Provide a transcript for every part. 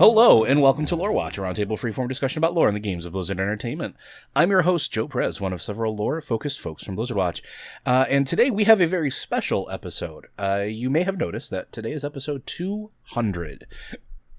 Hello, and welcome to Lore Watch, a roundtable freeform discussion about lore in the games of Blizzard Entertainment. I'm your host, Joe Perez, one of several lore-focused folks from Blizzard Watch. And today we have a very special episode. You may have noticed that today is episode 200.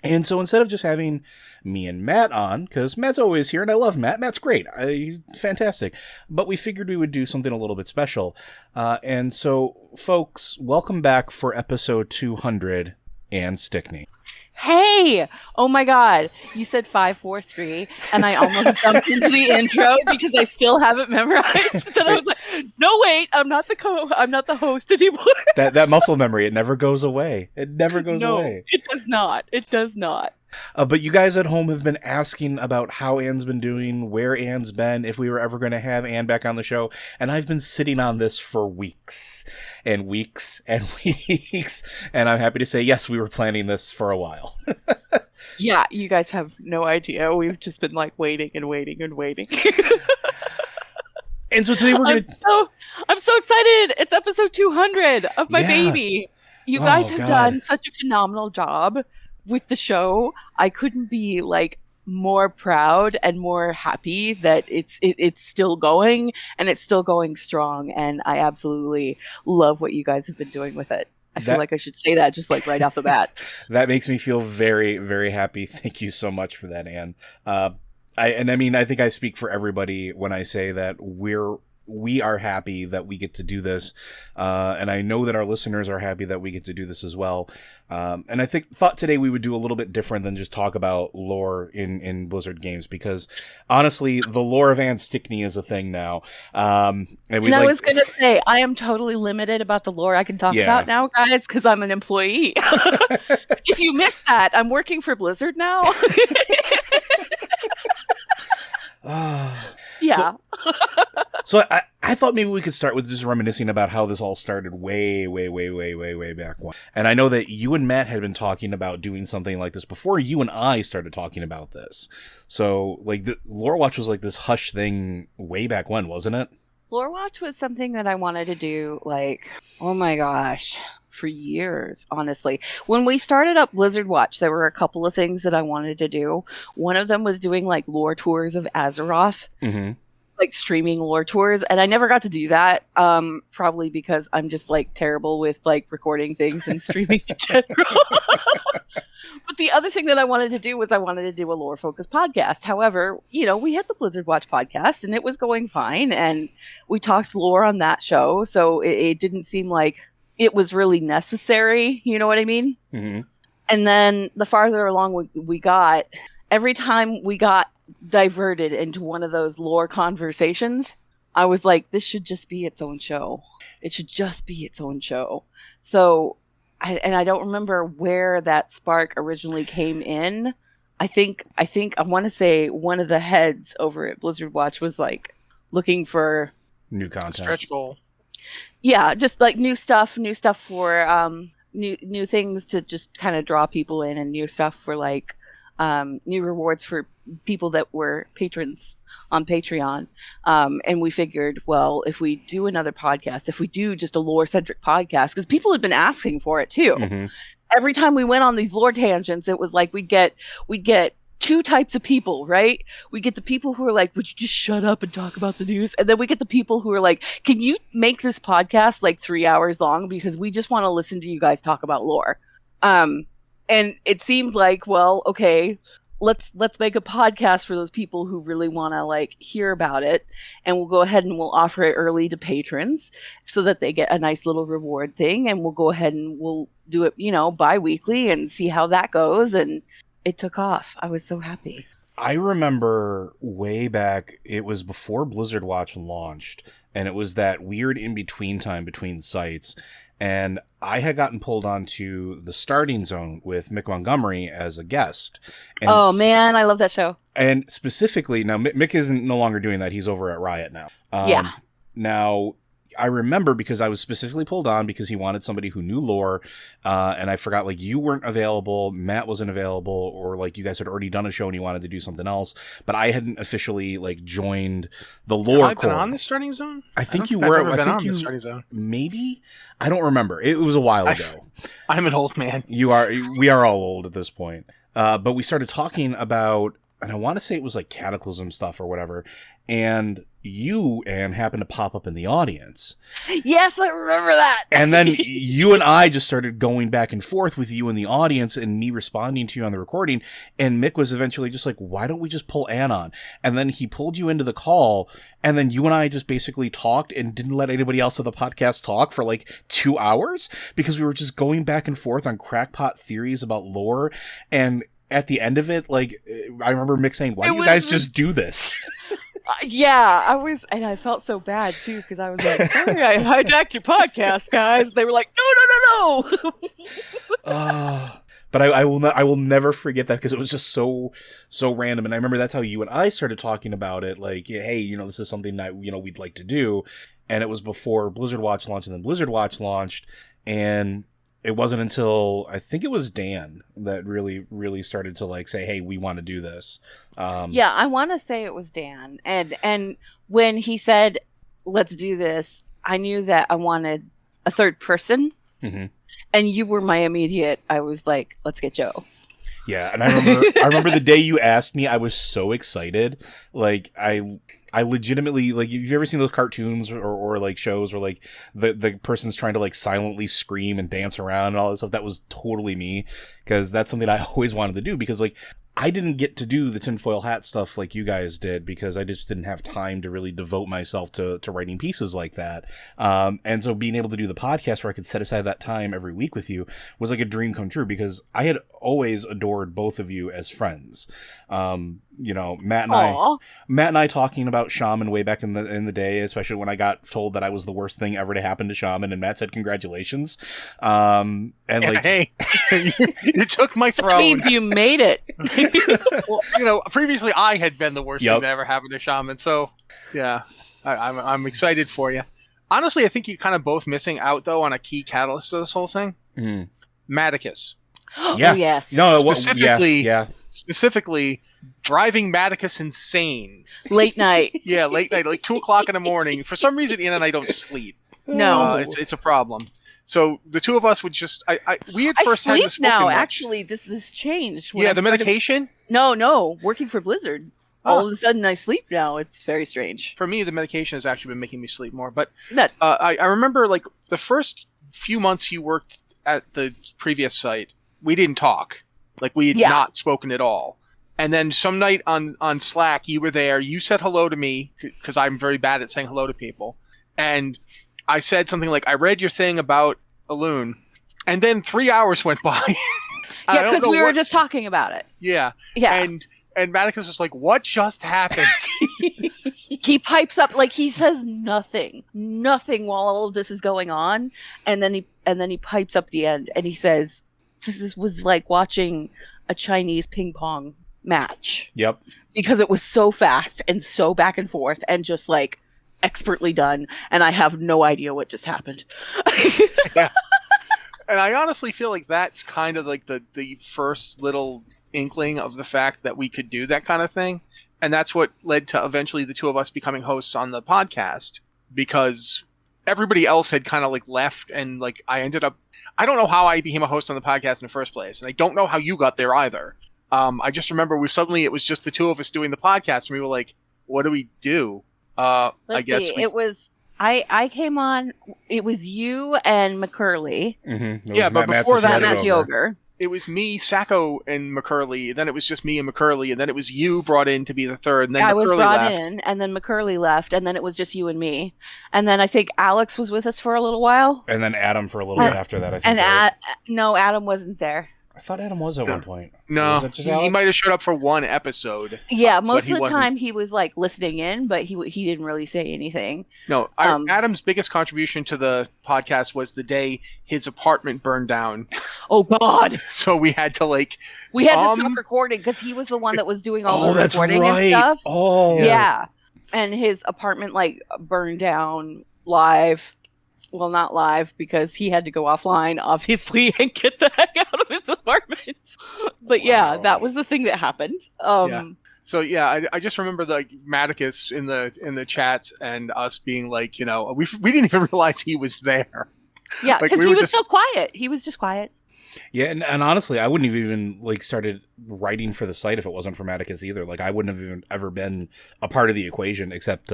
And so instead of just having me and Matt on, because Matt's always here, and I love Matt. Matt's great. He's fantastic. But we figured we would do something a little bit special. And so, folks, welcome back for episode 200 and Stickney. Hey! Oh my god. You said 5, 4, 3, and I almost jumped into the intro because I still haven't memorized. Then I was like, no, wait, I'm not the host anymore. That muscle memory, it never goes away. It never goes away. It does not. It does not. But you guys at home have been asking about how Anne's been doing, where Anne's been, if we were ever going to have Anne back on the show. And I've been sitting on this for weeks and weeks and weeks. And I'm happy to say, yes, we were planning this for a while. Yeah, you guys have no idea. We've just been like waiting and waiting and waiting. And so today we're going to... I'm so excited. It's episode 200 of my baby. You guys have done such a phenomenal job with the show. I couldn't be like more proud and more happy that it's still going, and it's still going strong, and I absolutely love what you guys have been doing with it. I feel like I should say that just like right off the bat. That makes me feel very, very happy. Thank you so much for that, Anne. I think I speak for everybody when I say that we are happy that we get to do this, and I know that our listeners are happy that we get to do this as well. And I thought today we would do a little bit different than just talk about lore in Blizzard games, because honestly, the lore of Anne Stickney is a thing now. And I was going to say, I am totally limited about the lore I can talk about now, guys, because I'm an employee. If you missed that, I'm working for Blizzard now. Yeah. So I thought maybe we could start with just reminiscing about how this all started way back when. And I know that you and Matt had been talking about doing something like this before you and I started talking about this. So, like, the Lore Watch was like this hush thing way back when, wasn't it? Lore Watch was something that I wanted to do, like, oh my gosh, for years, honestly. When we started up Blizzard Watch, there were a couple of things that I wanted to do. One of them was doing, like, lore tours of Azeroth. Mm-hmm. Like streaming lore tours, and I never got to do that, probably because I'm just like terrible with like recording things and streaming in general. But the other thing that I wanted to do was I wanted to do a lore focused podcast. However, we had the Blizzard Watch podcast and it was going fine, and we talked lore on that show, so it didn't seem like it was really necessary, you know what I mean? Mm-hmm. And then the farther along we got, every time we got diverted into one of those lore conversations, I was like, this should just be its own show. It should just be its own show. So, I don't remember where that spark originally came in. I think I want to say one of the heads over at Blizzard Watch was like looking for new content, stretch goal. Yeah, just like new stuff for new things to just kind of draw people in, and new stuff for like new rewards for people that were patrons on Patreon. And we figured, well, if we do another podcast, if we do just a lore-centric podcast, because people had been asking for it too. Mm-hmm. Every time we went on these lore tangents, it was like we'd get two types of people, right? We get the people who are like, would you just shut up and talk about the news? And then we get the people who are like, can you make this podcast like 3 hours long? Because we just want to listen to you guys talk about lore. And it seemed like, well, okay, let's make a podcast for those people who really want to like hear about it, and we'll go ahead and we'll offer it early to patrons so that they get a nice little reward thing, and we'll go ahead and we'll do it, bi-weekly and see how that goes. And it took off. I was so happy. I remember way back, it was before Blizzard Watch launched, and it was that weird in-between time between sites. And I had gotten pulled onto the Starting Zone with Mick Montgomery as a guest. And oh, man, I love that show. And specifically, now Mick isn't no longer doing that. He's over at Riot now. Yeah. Now, I remember because I was specifically pulled on because he wanted somebody who knew lore, and I forgot, like, you weren't available, Matt wasn't available, or, like, you guys had already done a show and you wanted to do something else, but I hadn't officially, like, joined the lore Have I been on the Starting Zone? I think you were. I've never been on the Starting Zone. Maybe? I don't remember. It was a while ago. I'm an old man. We are all old at this point. but we started talking about, and I want to say it was like Cataclysm stuff or whatever, and you, Anne, happened to pop up in the audience. Yes, I remember that. And then you and I just started going back and forth with you in the audience and me responding to you on the recording. And Mick was eventually just like, why don't we just pull Anne on? And then he pulled you into the call. And then you and I just basically talked and didn't let anybody else of the podcast talk for like 2 hours because we were just going back and forth on crackpot theories about lore. And at the end of it, like, I remember Mick saying, why don't you guys just do this? Yeah, and I felt so bad too because I was like, sorry, I hijacked your podcast, guys. They were like, no. But I will never forget that because it was just so random. And I remember that's how you and I started talking about it. Like, hey, this is something that we'd like to do. And it was before Blizzard Watch launched, and then Blizzard Watch launched, and it wasn't until I think it was Dan that really started to like say, hey, we want to do this. Yeah, I want to say it was Dan. And when he said, let's do this, I knew that I wanted a third person. Mm-hmm. And you were my immediate, I was like, let's get Joe. Yeah, and I remember the day you asked me, I was so excited. Like, I legitimately, like, have you ever seen those cartoons or like shows where like the person's trying to like silently scream and dance around and all that stuff? That was totally me, because that's something I always wanted to do, because like I didn't get to do the tinfoil hat stuff like you guys did because I just didn't have time to really devote myself to writing pieces like that. And so being able to do the podcast where I could set aside that time every week with you was like a dream come true, because I had always adored both of you as friends. Matt and I talking about Shaman way back in the day, especially when I got told that I was the worst thing ever to happen to Shaman, and Matt said congratulations. And like, hey, you took my throne. That means you made it. Well, previously I had been the worst thing that ever happened to Shaman, so yeah, I'm excited for you. Honestly, I think you're kind of both missing out though on a key catalyst of this whole thing. Maticus. Yeah. Oh, yes. No, specifically driving Maticus insane. Late night. Yeah, late night, like 2:00 in the morning. For some reason, Ian and I don't sleep. No, it's a problem. So the two of us would just, we had first I had sleep now. Actually, this changed. Yeah, the medication. No, working for Blizzard. All of a sudden, I sleep now. It's very strange. For me, the medication has actually been making me sleep more. But I remember like the first few months you worked at the previous site, we didn't talk. Like we had not spoken at all. And then some night on Slack, you were there. You said hello to me because I'm very bad at saying hello to people. And I said something like, I read your thing about Elune. And then 3 hours went by. Yeah, because we were just talking about it. Yeah. Yeah. And Maticus was like, what just happened? He pipes up, like he says nothing while all of this is going on. And then he pipes up the end and he says, this was like watching a Chinese ping pong match. Yep. Because it was so fast and so back and forth and just like expertly done. And I have no idea what just happened. Yeah. And I honestly feel like that's kind of like the first little inkling of the fact that we could do that kind of thing. And that's what led to eventually the two of us becoming hosts on the podcast, because everybody else had kind of like left, and like I don't know how I became a host on the podcast in the first place, and I don't know how you got there either. I just remember it was just the two of us doing the podcast, and we were like, what do we do? I came on, it was you and McCurley. Mm-hmm. Yeah, but before that, Matt Yoger. It was me, Sacco, and McCurley. Then it was just me and McCurley, and then it was you brought in to be the third. And then I was brought left. in, and then McCurley left, and then it was just you and me. And then I think Alex was with us for a little while. And then Adam for a little bit after that, I think. And no, Adam wasn't there. I thought Adam was at one point. No, he might have showed up for one episode. Yeah, most of the time he was like listening in, but he didn't really say anything. No, Adam's biggest contribution to the podcast was the day his apartment burned down. Oh God! So we had to to stop recording because he was the one that was doing all the recording and stuff. Oh, yeah, and his apartment burned down live. Well, not live because he had to go offline, obviously, and get the heck out of his apartment. But yeah, that was the thing that happened. So yeah, I just remember Maticus in the chats and us being like, we didn't even realize he was there. Yeah, because he was so quiet. He was just quiet. Yeah, and honestly, I wouldn't have even started writing for the site if it wasn't for Matticus either. Like, I wouldn't have even ever been a part of the equation, except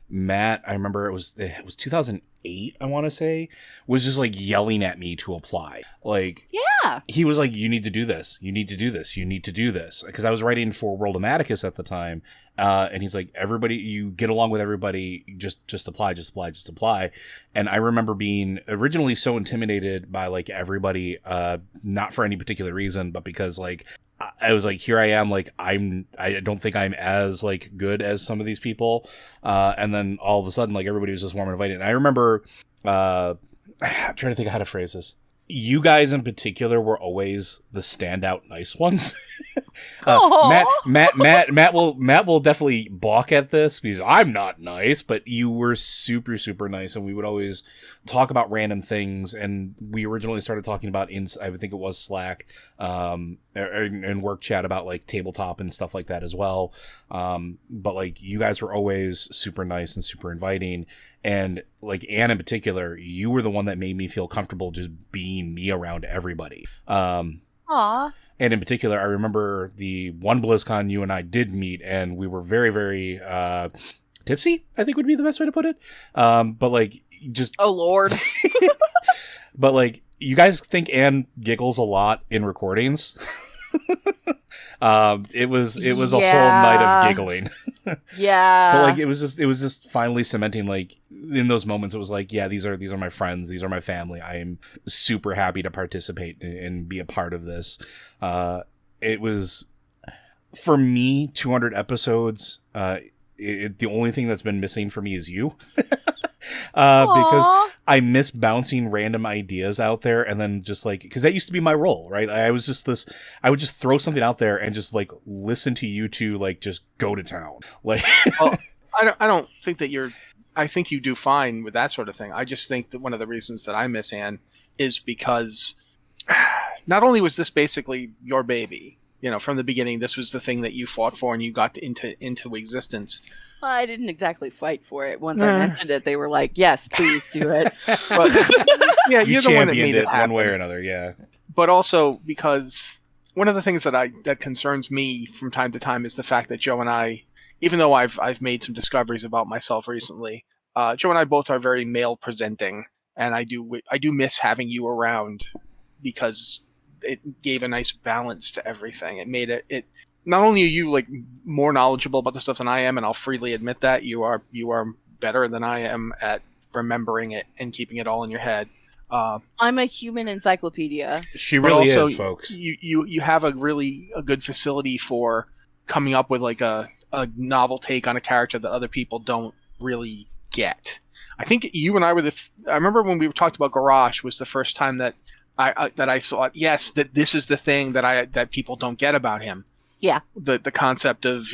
Matt, I remember it was 2008, I want to say, was just like yelling at me to apply. Like, Yeah. he was like, you need to do this. You need to do this. You need to do this. Because I was writing for World of Matticus at the time. And he's like, everybody, you get along with everybody. Just apply, just apply, just apply. And I remember being originally so intimidated by like everybody, not for any particular reason, but because like, I was like, here I am, like, I don't think I'm as like good as some of these people. And then all of a sudden, like, everybody was just warm and invited. And I remember, I'm trying to think of how to phrase this. You guys in particular were always the standout nice ones. Matt will definitely balk at this because I'm not nice, but you were super, super nice. And we would always talk about random things. And we originally started talking about, I would think it was Slack, and work chat about like tabletop and stuff like that as well. But like, you guys were always super nice and super inviting. And like, Anne in particular, you were the one that made me feel comfortable just being me around everybody. Aw. And in particular, I remember the one BlizzCon you and I did meet, and we were very, very tipsy, I think would be the best way to put it. But like, just... Oh, Lord. But like, you guys think Anne giggles a lot in recordings? It was a whole night of giggling. Yeah. But like, it was just finally cementing, like, in those moments, it was like, yeah, these are my friends, these are my family. I am super happy to participate and be a part of this. It was, for me, 200 episodes. The only thing that's been missing for me is you. Because I miss bouncing random ideas out there, and then just like, because that used to be my role, right? I would just throw something out there and just like listen to you two like just go to town. Like, well, I don't think that I think you do fine with that sort of thing. I just think that one of the reasons that I miss Anne is because not only was this basically your baby, from the beginning, this was the thing that you fought for and you got into existence. Well, I didn't exactly fight for it. Once I mentioned it, they were like, yes, please do it. But, yeah, you you're the one that championed made it happen. one way or another, yeah. But also because one of the things that concerns me from time to time is the fact that Joe and I, even though I've made some discoveries about myself recently, Joe and I both are very male presenting, and I do miss having you around because it gave a nice balance to everything. It made it not only are you like more knowledgeable about the stuff than I am, and I'll freely admit that you are better than I am at remembering it and keeping it all in your head. I'm a human encyclopedia. She really also, is, folks. You have a good facility for coming up with like a novel take on a character that other people don't really get. I think you and I were I remember when we talked about Garrosh was the first time that I thought, yes, that this is the thing that people don't get about him. Yeah. The concept of,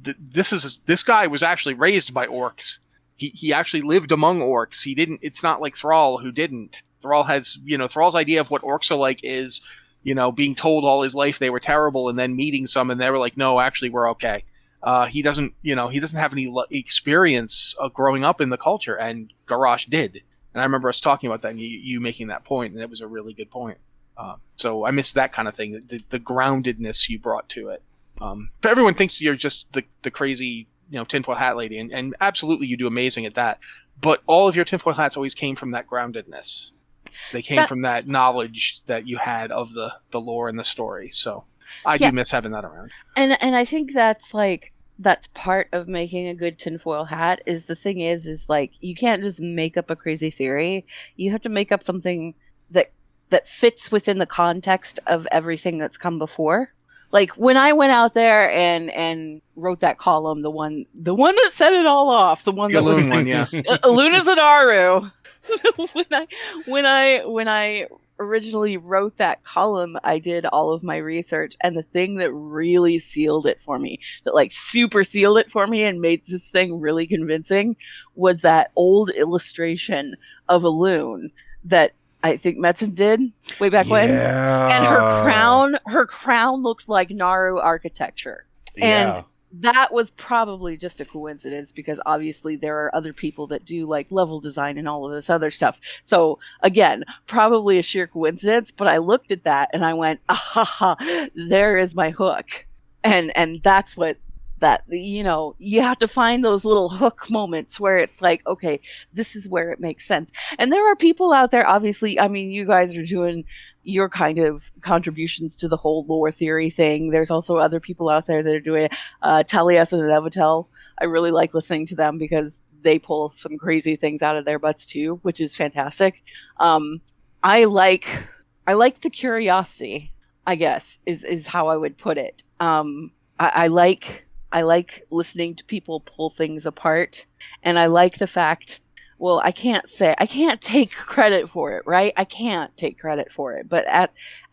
this guy was actually raised by orcs. He actually lived among orcs. It's not like Thrall who didn't. Thrall has, Thrall's idea of what orcs are like is, being told all his life they were terrible and then meeting some and they were like, no, actually we're okay. He doesn't have any experience of growing up in the culture, and Garrosh did. And I remember us talking about that and you making that point, and it was a really good point. So I miss that kind of thing, the groundedness you brought to it. But everyone thinks you're just the crazy, tinfoil hat lady, and absolutely you do amazing at that. But all of your tinfoil hats always came from that groundedness. They came from that knowledge that you had of the lore and the story. So I do miss having that around. And I think that's part of making a good tinfoil hat. Is the thing is like, you can't just make up a crazy theory. You have to make up something that fits within the context of everything that's come before. Like when I went out there and wrote that column, the one that set it all off, the one that was one, yeah. Luna's an Aru. when I originally wrote that column, I did all of my research, and the thing that really sealed it for me, that like super sealed it for me and made this thing really convincing, was that old illustration of a loon that I think Metzen did way back when. And her crown looked like Naru architecture. Yeah. And that was probably just a coincidence because obviously there are other people that do like level design and all of this other stuff. So again, probably a sheer coincidence, but I looked at that and I went, ah, there is my hook. And that's what that, you have to find those little hook moments where it's like, okay, this is where it makes sense. And there are people out there, obviously, I mean, you guys are doing your kind of contributions to the whole lore theory thing. There's also other people out there that are doing Talias and Evitel. I really like listening to them because they pull some crazy things out of their butts too, which is fantastic. I like the curiosity, I guess, is how I would put it. I like listening to people pull things apart, and I like the fact, well, I can't take credit for it, right? I can't take credit for it. But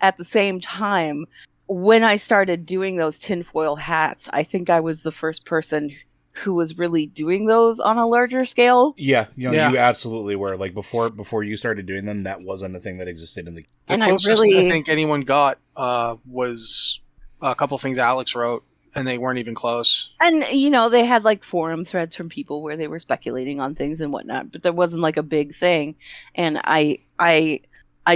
at the same time, when I started doing those tinfoil hats, I think I was the first person who was really doing those on a larger scale. Yeah, you absolutely were. Like before you started doing them, that wasn't a thing that existed in the closest I think anyone got was a couple things Alex wrote. And they weren't even close. And, they had like forum threads from people where they were speculating on things and whatnot, but there wasn't like a big thing. And I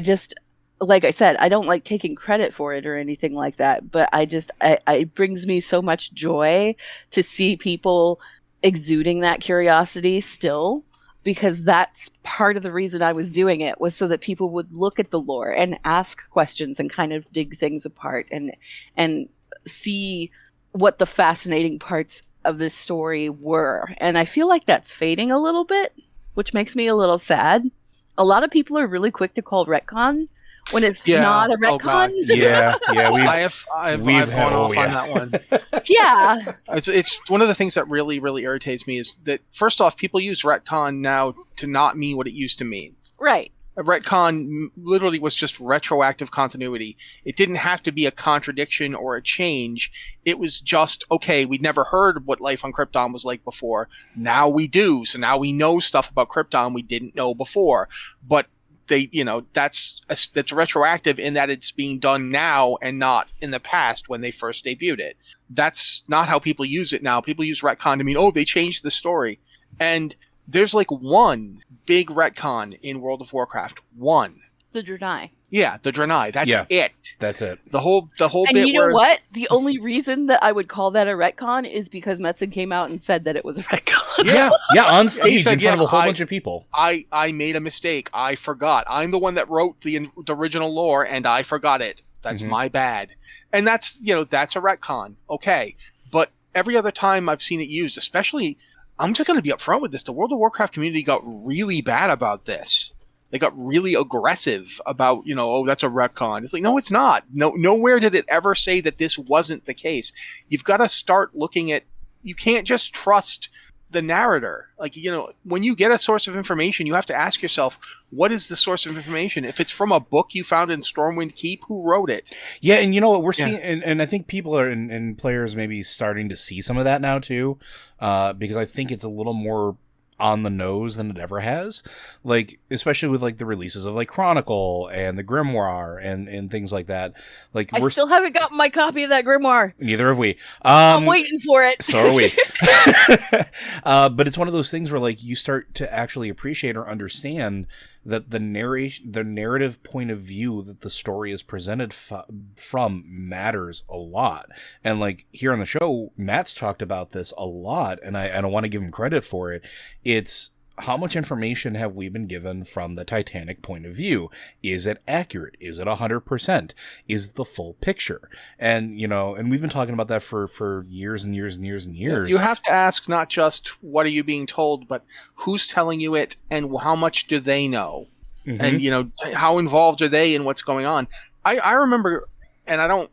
just, like I said, I don't like taking credit for it or anything like that, but it brings me so much joy to see people exuding that curiosity still, because that's part of the reason I was doing it, was so that people would look at the lore and ask questions and kind of dig things apart and see what the fascinating parts of this story were. And I feel like that's fading a little bit, which makes me a little sad. A lot of people are really quick to call retcon when it's not a retcon. I've gone off on that one. Yeah. It's one of the things that really, really irritates me is that, first off, people use retcon now to not mean what it used to mean. Right. A retcon literally was just retroactive continuity. It didn't have to be a contradiction or a change. It was just, okay, we'd never heard what life on Krypton was like before. Now we do. So now we know stuff about Krypton we didn't know before. But that's retroactive in that it's being done now and not in the past when they first debuted it. That's not how people use it now. People use retcon to mean, oh, they changed the story. And there's like one big retcon in World of Warcraft. One. The Draenei. Yeah, the Draenei. That's it. That's it. The whole and bit. You know what? The only reason that I would call that a retcon is because Metzen came out and said that it was a retcon. Yeah, on stage in front of a whole bunch of people. I made a mistake. I forgot. I'm the one that wrote the original lore, and I forgot it. That's my bad. And that's a retcon. Okay, but every other time I've seen it used, especially. I'm just going to be upfront with this. The World of Warcraft community got really bad about this. They got really aggressive about, oh, that's a retcon. It's like, no, it's not. Nowhere did it ever say that this wasn't the case. You've got to start looking at, you can't just trust the narrator. Like, when you get a source of information, you have to ask yourself, what is the source of information? If it's from a book you found in Stormwind Keep, who wrote it? Yeah, and what we're seeing, and I think people are, and players maybe starting to see some of that now too, because I think it's a little more on the nose than it ever has, like especially with like the releases of like Chronicle and the Grimoire and things like that. Like I still haven't gotten my copy of that Grimoire. Neither have we. I'm waiting for it. So are we. But it's one of those things where like you start to actually appreciate or understand that the narrative point of view that the story is presented from matters a lot. And like here on the show, Matt's talked about this a lot, and I don't want to give him credit for it. It's how much information have we been given from the Titanic point of view? Is it accurate? Is it 100%? Is it the full picture? And, and we've been talking about that for years and years and years and years. You have to ask not just what are you being told, but who's telling you it and how much do they know? And, how involved are they in what's going on? I remember, and I don't,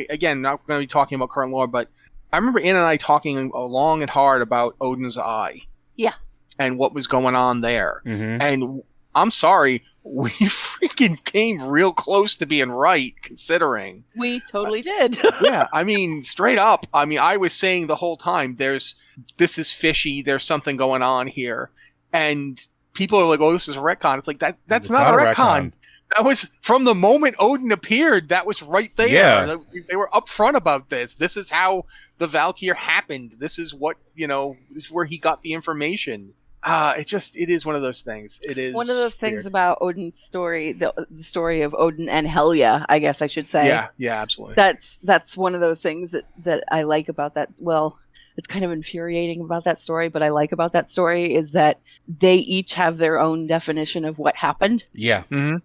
again, not going to be talking about current lore, but I remember Ann and I talking long and hard about Odin's Eye. Yeah. And what was going on there. And I'm sorry, we freaking came real close to being right, considering. We totally did. Yeah, I mean, straight up. I mean, I was saying the whole time, this is fishy, there's something going on here. And people are like, oh, this is a retcon. It's like, that's not a retcon. That was, from the moment Odin appeared, that was right there. Yeah. They were upfront about this. This is how the Valkyr happened. This is what, this is where he got the information. It is one of those things. It is one of those things weird. about Odin's story, the story of Odin and Helya, I guess I should say. Yeah, absolutely. That's one of those things that I like about that. Well, it's kind of infuriating about that story, but I like about that story is that they each have their own definition of what happened. Yeah. Mm-hmm.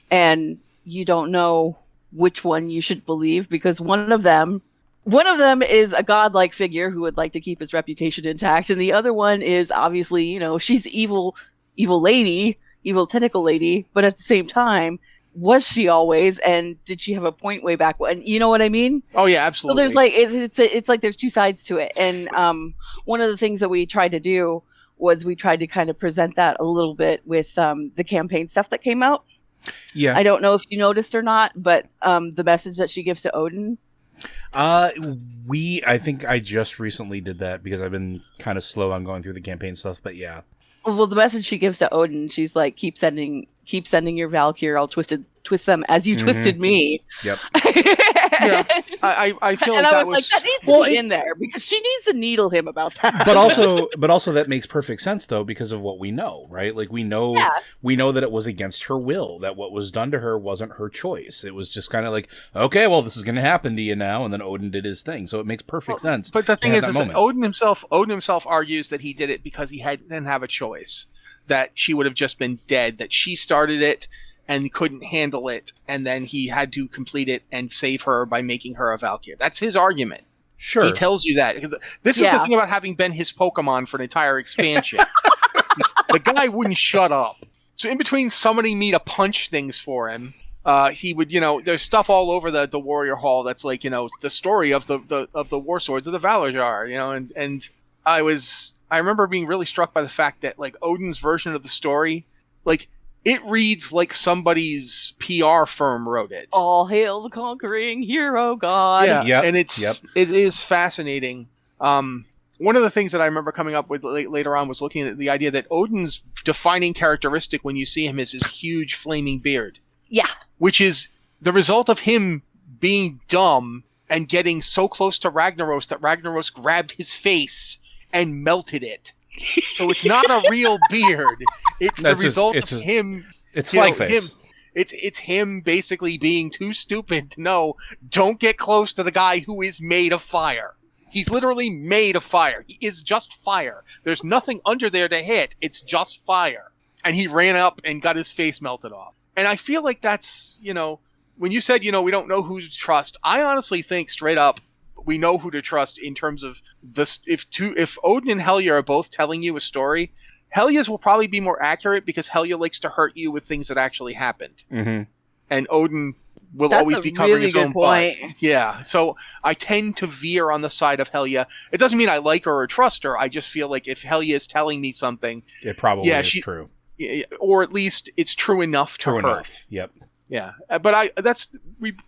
And you don't know which one you should believe, because one of them is a godlike figure who would like to keep his reputation intact, and the other one is obviously, she's evil lady, evil tentacle lady, but at the same time, was she always, and did she have a point way back when? You know what I mean? Oh yeah, absolutely. So there's like it's like there's two sides to it, and one of the things that we tried to do was we tried to kind of present that a little bit with the campaign stuff that came out. Yeah. I don't know if you noticed or not, but the message that she gives to Odin. I think I just recently did that because I've been kind of slow on going through the campaign stuff, but yeah. Well, the message she gives to Odin, she's like, keep sending your Valkyr. I'll twist them as you twisted me. Yep. Yeah. I feel like and I that was like, that needs to be in there because she needs to needle him about that. But also that makes perfect sense though, because of what we know, right? Like we know that it was against her will, that what was done to her wasn't her choice. It was just kind of like, okay, well, this is going to happen to you now, and then Odin did his thing, so it makes perfect sense. But the thing is that Odin himself argues that he did it because he didn't have a choice, that she would have just been dead, that she started it and couldn't handle it, and then he had to complete it and save her by making her a Valkyr. That's his argument. Sure. He tells you that. Because this is the thing about having been his Pokemon for an entire expansion. The guy wouldn't shut up. So in between summoning me to punch things for him, he would, there's stuff all over the Warrior Hall that's like, the story of the War Swords of the Valajar, and I remember being really struck by the fact that like Odin's version of the story, like, it reads like somebody's PR firm wrote it. All hail the conquering hero god. Yeah, yep. And it is fascinating. One of the things that I remember coming up with later on was looking at the idea that Odin's defining characteristic when you see him is his huge flaming beard. Yeah. Which is the result of him being dumb and getting so close to Ragnaros that Ragnaros grabbed his face and melted it. So it's not a real beard. It's the result of him. It's like face. It's him basically being too stupid to know, don't get close to the guy who is made of fire. He's literally made of fire. He is just fire. There's nothing under there to hit. It's just fire. And he ran up and got his face melted off. And I feel like that's, when you said, we don't know who to trust, I honestly think straight up, we know who to trust in terms of this. If Odin and Helya are both telling you a story, Helya's will probably be more accurate because Helya likes to hurt you with things that actually happened. Mm-hmm. And Odin will always be covering his own butt. Yeah. So I tend to veer on the side of Helya. It doesn't mean I like her or trust her. I just feel like if Helya is telling me something, it probably is true. Or at least it's true enough to enough. Yep. Yeah. But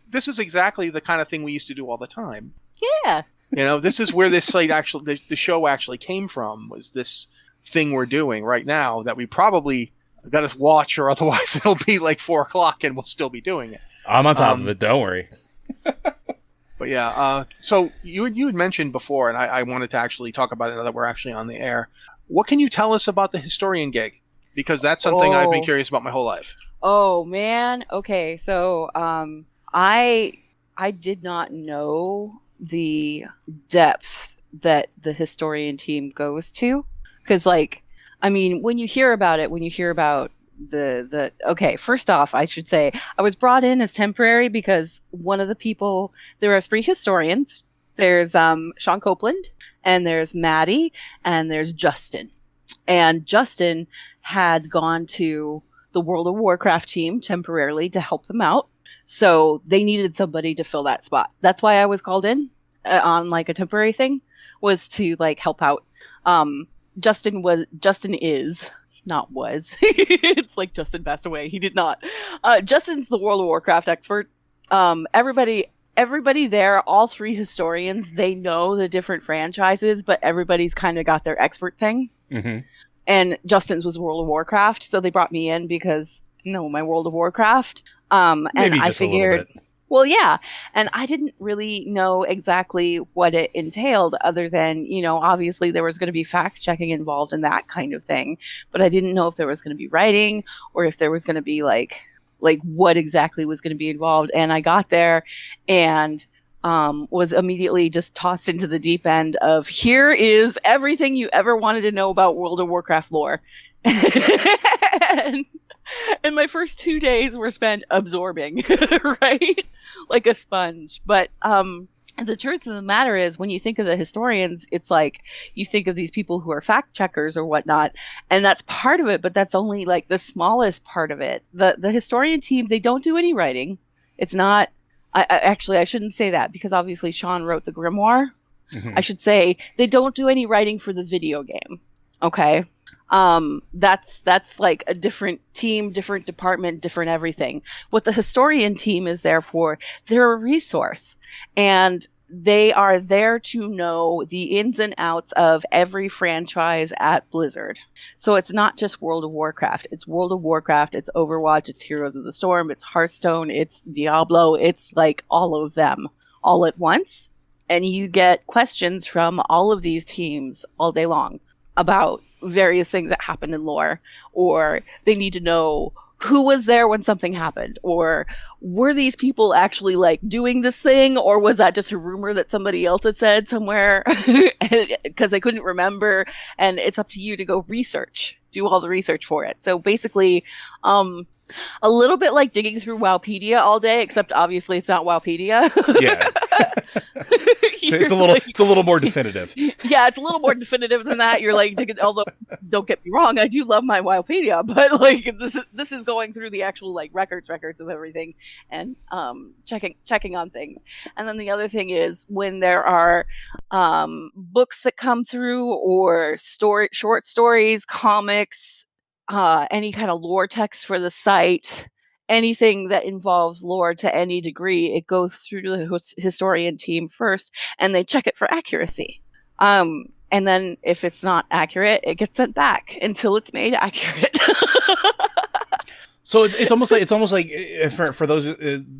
this is exactly the kind of thing we used to do all the time. Yeah. This is where this site actually, the show actually came from, was this thing we're doing right now that we probably got to watch, or otherwise it'll be like 4:00 and we'll still be doing it. I'm on top of it. Don't worry. But yeah, so you had mentioned before, and I wanted to actually talk about it now that we're actually on the air. What can you tell us about the historian gig? Because that's something I've been curious about my whole life. Oh man. Okay. So, I did not know the depth that the historian team goes to, because when you hear about okay, first off, I should say I was brought in as temporary because one of the people, there are 3 historians. There's Sean Copeland, and there's Maddie, and there's Justin. And Justin had gone to the World of Warcraft team temporarily to help them out. So they needed somebody to fill that spot. That's why I was called in on like a temporary thing, was to like help out. Justin is not was. It's like Justin passed away. He did not. Justin's the World of Warcraft expert. Everybody there, all 3 historians, they know the different franchises, but everybody's kind of got their expert thing. Mm-hmm. And Justin's was World of Warcraft, so they brought me in because my World of Warcraft. And Maybe I just a little figured, bit. Well, yeah. And I didn't really know exactly what it entailed other than, obviously there was going to be fact checking involved in that kind of thing. But I didn't know if there was going to be writing or if there was going to be like what exactly was going to be involved. And I got there and was immediately just tossed into the deep end of here is everything you ever wanted to know about World of Warcraft lore. And my first 2 days were spent absorbing, right? Like a sponge. But the truth of the matter is, when you think of the historians, it's like you think of these people who are fact checkers or whatnot, and that's part of it, but that's only like the smallest part of it. The historian team, they don't do any writing. It's not. I shouldn't say that because obviously Sean wrote the grimoire. Mm-hmm. I should say they don't do any writing for the video game. Okay. That's like a different team, different department, different everything. What the historian team is there for, they're a resource, and they are there to know the ins and outs of every franchise at Blizzard. So it's not just World of Warcraft. It's World of Warcraft, it's Overwatch, it's Heroes of the Storm, it's Hearthstone, it's Diablo, it's like all of them all at once. And you get questions from all of these teams all day long about various things that happen in lore, or they need to know who was there when something happened, or were these people actually like doing this thing, or was that just a rumor that somebody else had said somewhere because they couldn't remember. And it's up to you to go do all the research for it. So basically a little bit like digging through Wowpedia all day, except obviously it's not Wowpedia. Yeah. It's a little more definitive. Yeah, it's a little more definitive than that. You're like, although don't get me wrong, I do love my Wowpedia, but like this is going through the actual like records of everything and checking on things. And then the other thing is when there are books that come through or short stories, comics, any kind of lore text for the site, anything that involves lore to any degree, it goes through to the historian team first, and they check it for accuracy. And then if it's not accurate, it gets sent back until it's made accurate. So it's almost like for those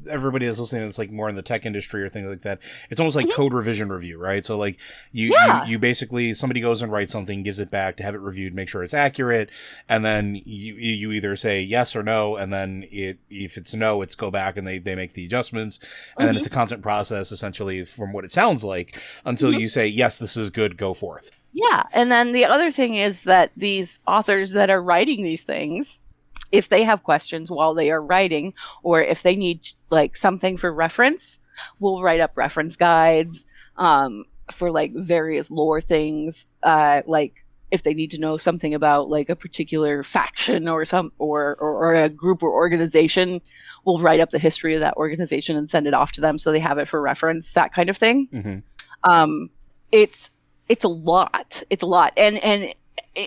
everybody that's listening that's like more in the tech industry or things like that, it's almost like code revision review, right? So like you basically, somebody goes and writes something, gives it back to have it reviewed, make sure it's accurate, and then you either say yes or no, and then if it's no, it's go back and they make the adjustments, and then it's a constant process essentially from what it sounds like until you say yes, this is good, go forth. Yeah, and then the other thing is that these authors that are writing these things, if they have questions while they are writing, or if they need like something for reference, we'll write up reference guides for like various lore things. Like if they need to know something about like a particular faction or or a group or organization, we'll write up the history of that organization and send it off to them so they have it for reference. That kind of thing. Mm-hmm. It's a lot. It's a lot, and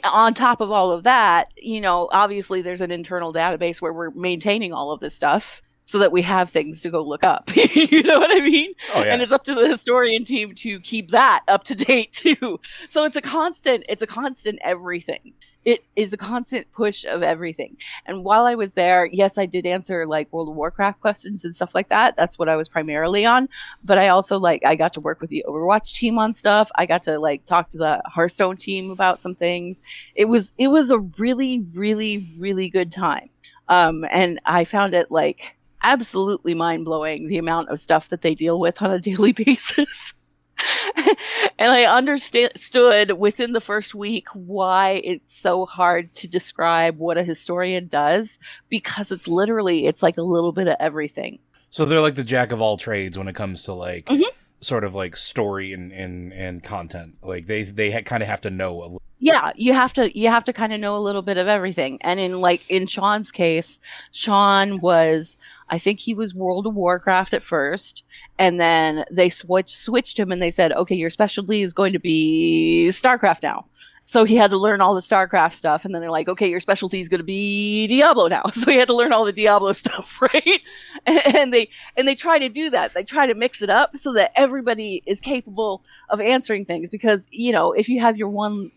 on top of all of that, obviously there's an internal database where we're maintaining all of this stuff so that we have things to go look up. You know what I mean? Oh, yeah. And it's up to the historian team to keep that up to date too. So it's a constant everything. It is a constant push of everything. And while I was there, yes, I did answer like World of Warcraft questions and stuff like that. That's what I was primarily on. But I also I got to work with the Overwatch team on stuff. I got to talk to the Hearthstone team about some things. It was a really, really, really good time. And I found it absolutely mind-blowing, the amount of stuff that they deal with on a daily basis. And I understood within the first week why it's so hard to describe what a historian does, because it's like a little bit of everything. So they're like the jack of all trades when it comes to sort of story and content. Like they kind of have to know a little. Yeah, you have to kind of know a little bit of everything. And in Sean's case, Sean was, I think he was World of Warcraft at first, and then they switched him and they said, okay, your specialty is going to be StarCraft now. So he had to learn all the StarCraft stuff, and then they're like, okay, your specialty is going to be Diablo now. So he had to learn all the Diablo stuff, right? And they try to do that. They try to mix it up so that everybody is capable of answering things. Because if you have your one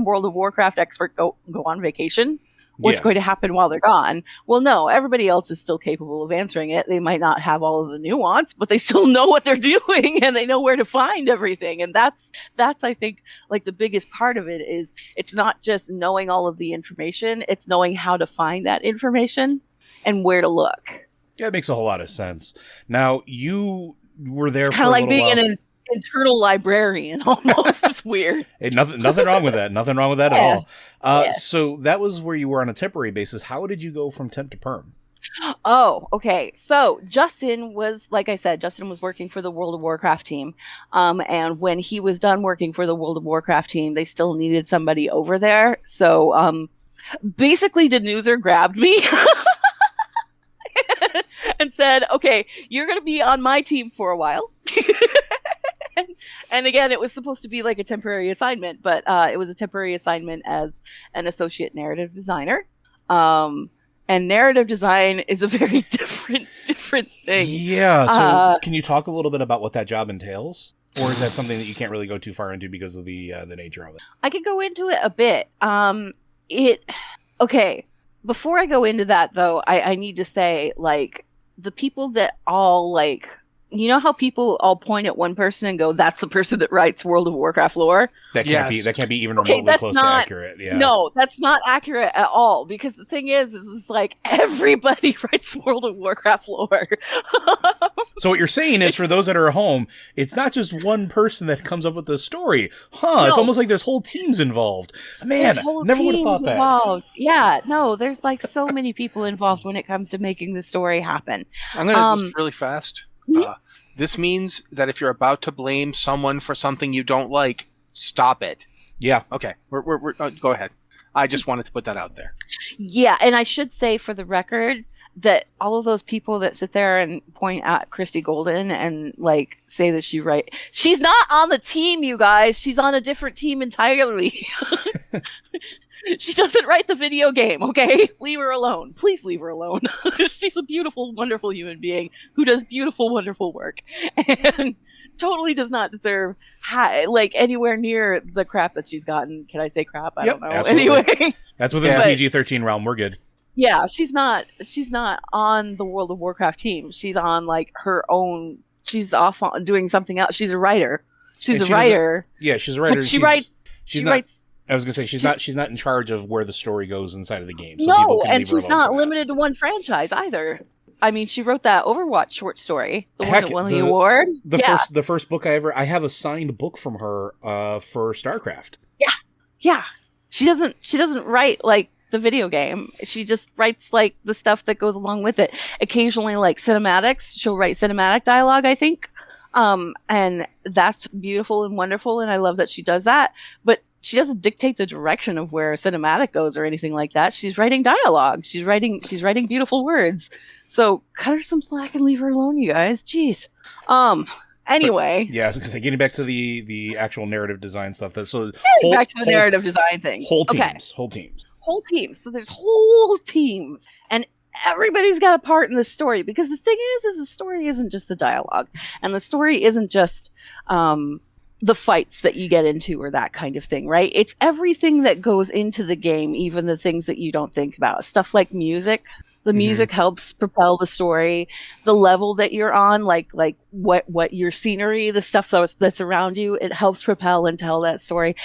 World of Warcraft expert go on vacation, what's Yeah. going to happen while they're gone. Well, no, everybody else is still capable of answering it. They might not have all of the nuance, but they still know what they're doing and they know where to find everything. And that's I think, like the biggest part of it is it's not just knowing all of the information, it's knowing how to find that information and where to look. Yeah, it makes a whole lot of sense. Now, you were there It's for kind a of like little being while. an internal librarian almost. It's weird. Hey, nothing wrong with that. Nothing wrong with that Yeah. at all. Yeah. So that was where you were on a temporary basis. How did you go from temp to perm? Oh, okay. So Justin was, like I said, Justin was working for the World of Warcraft team. And when he was done working for the World of Warcraft team, they still needed somebody over there. So basically, Denuser grabbed me and said, okay, you're going to be on my team for a while. And again, it was supposed to be like a temporary assignment, but it was a temporary assignment as an associate narrative designer. And narrative design is a very different thing. Yeah. So can you talk a little bit about what that job entails? Or is that something that you can't really go too far into because of the nature of it? I could go into it a bit. Okay. Before I go into that, though, I need to say, like, the people that all, like, you know how people all point at one person and go, that's the person that writes World of Warcraft lore? That can't Yes. be even Okay, remotely that's close not- to accurate. Yeah. No, that's not accurate at all. Because the thing is it's like everybody writes World of Warcraft lore. So what you're saying is, for those that are at home, it's not just one person that comes up with the story. It's No. almost like there's whole teams involved. Man, There's whole never would have teams thought that. involved. Yeah, no, there's like so many people involved when it comes to making the story happen. I'm going to just really fast. Mhm. This means that if you're about to blame someone for something you don't like, stop it. Yeah. Okay, we're go ahead. I just wanted to put that out there. Yeah, and I should say for the record that all of those people that sit there and point at Christy Golden and like say that she's not on the team, you guys. She's on a different team entirely. She doesn't write the video game, okay? Leave her alone. Please leave her alone. She's a beautiful, wonderful human being who does beautiful, wonderful work and totally does not deserve like anywhere near the crap that she's gotten. Can I say crap? I Yep, don't know. absolutely. Anyway. That's within Yeah. the PG-13 realm. We're good. Yeah, she's not on the World of Warcraft team. She's on like her own. She's off on doing something else. She's a writer. She's And a writer. Yeah, she's a writer. But she writes. She's She not, writes. I was gonna say she's not in charge of where the story goes inside of the game. So people No, can and leave her she's alone not for that. limited to one franchise either. I mean, she wrote that Overwatch short story, the Heck, one that won the the- award. Yeah, The first book I have a signed book from her for StarCraft. yeah. She doesn't write like the video game. She just writes like the stuff that goes along with it. Occasionally, like cinematics, she'll write cinematic dialogue, I think. And that's beautiful and wonderful, and I love that she does that. But she doesn't dictate the direction of where a cinematic goes or anything like that. She's writing dialogue. She's writing beautiful words. So cut her some slack and leave her alone, you guys. Jeez. Anyway, Yeah, I was gonna say, getting back to the actual narrative design stuff. back to the narrative design thing. Whole Okay. teams. Whole teams. Whole teams. So there's whole teams, and everybody's got a part in this story. Because the thing is the story isn't just the dialogue, and the story isn't just the fights that you get into or that kind of thing, right? It's everything that goes into the game, even the things that you don't think about. Stuff like music. The Mhm. music helps propel the story. The level that you're on, like what your scenery, the stuff that's around you, it helps propel and tell that story.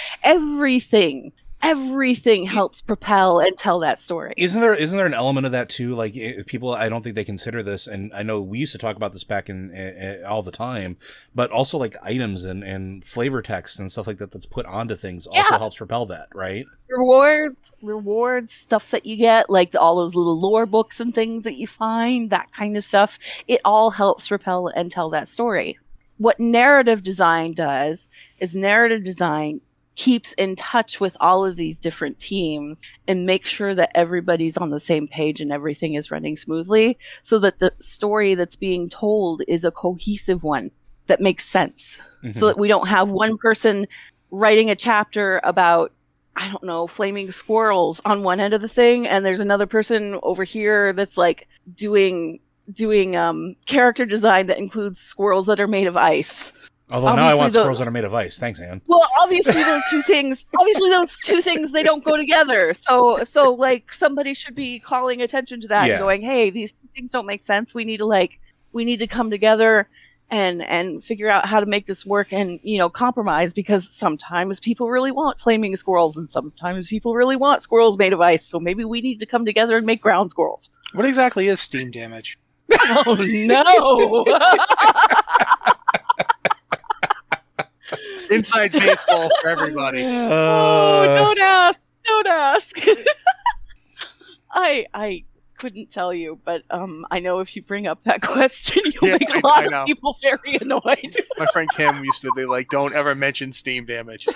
Everything helps propel and tell that story. Isn't there an element of that too? Like people, I don't think they consider this, and I know we used to talk about this back in all the time. But also like items and flavor text and stuff like that that's put onto things also Yeah. helps propel that, right? Rewards, stuff that you get, like all those little lore books and things that you find, that kind of stuff. It all helps propel and tell that story. What narrative design does is narrative design keeps in touch with all of these different teams and makes sure that everybody's on the same page and everything is running smoothly, so that the story that's being told is a cohesive one that makes sense. So that we don't have one person writing a chapter about, I don't know, flaming squirrels on one end of the thing, and there's another person over here that's like doing character design that includes squirrels that are made of ice. Although now I want squirrels that are made of ice. Thanks, Anne. Well, obviously those two things, they don't go together. So like somebody should be calling attention to that and going, hey, these two things don't make sense. We need to come together and figure out how to make this work and, compromise, because sometimes people really want flaming squirrels and sometimes people really want squirrels made of ice. So maybe we need to come together and make ground squirrels. What exactly is steam damage? Oh, no. Inside baseball for everybody. Don't ask. I couldn't tell you, but I know if you bring up that question, you'll make a lot of people very annoyed. My friend Kim used to be like, don't ever mention steam damage.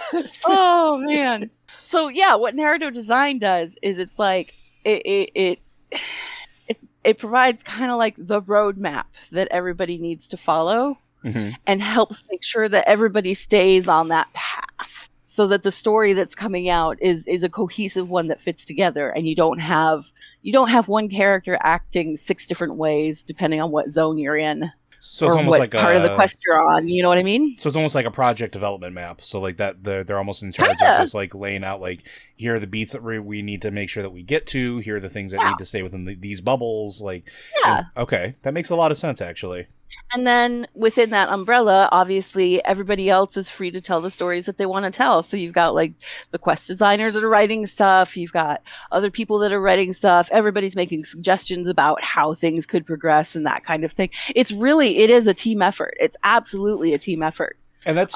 Oh, man. So, yeah, what narrative design does is it's like, it provides kind of like the roadmap that everybody needs to follow, and helps make sure that everybody stays on that path, so that the story that's coming out is a cohesive one that fits together, and you don't have one character acting 6 different ways depending on what zone you're in. So it's almost like part of the quest you're on. You know what I mean? So it's almost like a project development map. So like that, they're almost in charge of just like laying out, like, here are the beats that we need to make sure that we get to. Here are the things that need to stay within these bubbles. Like, okay, that makes a lot of sense, actually. And then within that umbrella, obviously, everybody else is free to tell the stories that they want to tell. So you've got like the quest designers that are writing stuff. You've got other people that are writing stuff. Everybody's making suggestions about how things could progress and that kind of thing. It is a team effort. It's absolutely a team effort. And that's